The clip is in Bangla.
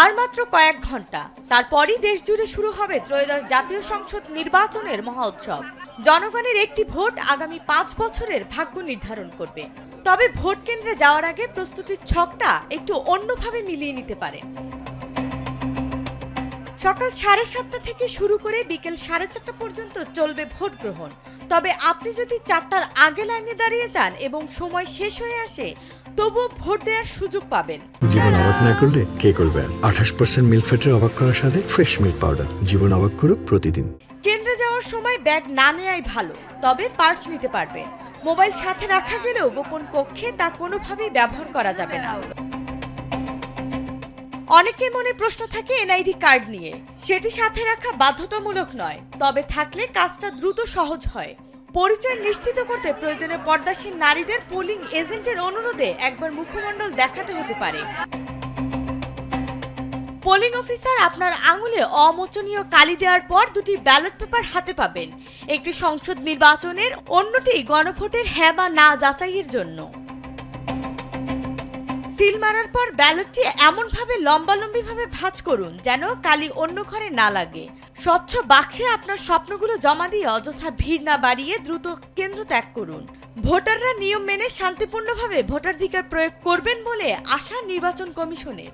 আর মাত্র কয়েক ঘন্টা, তারপরই দেশ জুড়ে শুরু হবে ত্রয়োদশ জাতীয় সংসদ নির্বাচনের মহা উৎসব। জনগণের একটি ভোট আগামী 5 বছরের ভাগ্য নির্ধারণ করবে। তবে ভোট কেন্দ্রে যাওয়ার আগে প্রস্তুতির ছকটা একটু অন্যভাবে মিলিয়ে নিতে পারেন। সকাল 7:30 থেকে শুরু করে বিকেল 4:30 পর্যন্ত চলবে ভোট গ্রহণ। তবে আপনি যদি 4টার আগে লাইনে দাঁড়িয়ে যান এবং সময় শেষ হয়ে আসে, তবুও ভোট দেওয়ার সুযোগ পাবেন। জীবন অবাক না করলে কে করবে? 28% মিল্ক ফ্যাটের অবাক করার সাথে ফ্রেশ মিল্ক পাউডার। জীবন অবাক করুক প্রতিদিন। কেন্দ্রে যাওয়ার সময় ব্যাগ না নেওয়াই ভালো, তবে পার্স নিতে পারবেন। মোবাইল সাথে রাখা গেলেও গোপন কক্ষে তা কোনোভাবেই ব্যবহার করা যাবে না। অনেকের মনে প্রশ্ন থাকে এনআইডি কার্ড নিয়ে। সেটি সাথে রাখা বাধ্যতামূলক নয়, তবে থাকলে কাজটা দ্রুত সহজ হয়। পরিচয় নিশ্চিত করতে প্রয়োজনে পর্দাসীন নারীদের পোলিং এজেন্টের অনুরোধে একবার মুখমণ্ডল দেখাতে হতে পারে। পোলিং অফিসার আপনার আঙুলে অমোচনীয় কালি দেওয়ার পর দুটি ব্যালট পেপার হাতে পাবেন। একটি সংসদ নির্বাচনের, অন্যটি গণভোটের হ্যাঁ বা না যাচাইয়ের জন্য। সিল মারার পর ব্যালটটি এমনভাবে লম্বালম্বিভাবে ভাঁজ করুন যেন কালি অন্য ঘরে না লাগে। স্বচ্ছ বাক্সে আপনার স্বপ্নগুলো জমা দিয়ে অযথা ভিড় না বাড়িয়ে দ্রুত কেন্দ্র ত্যাগ করুন। ভোটাররা নিয়ম মেনে শান্তিপূর্ণভাবে ভোটাধিকার প্রয়োগ করবেন বলে আশা নির্বাচন কমিশনের।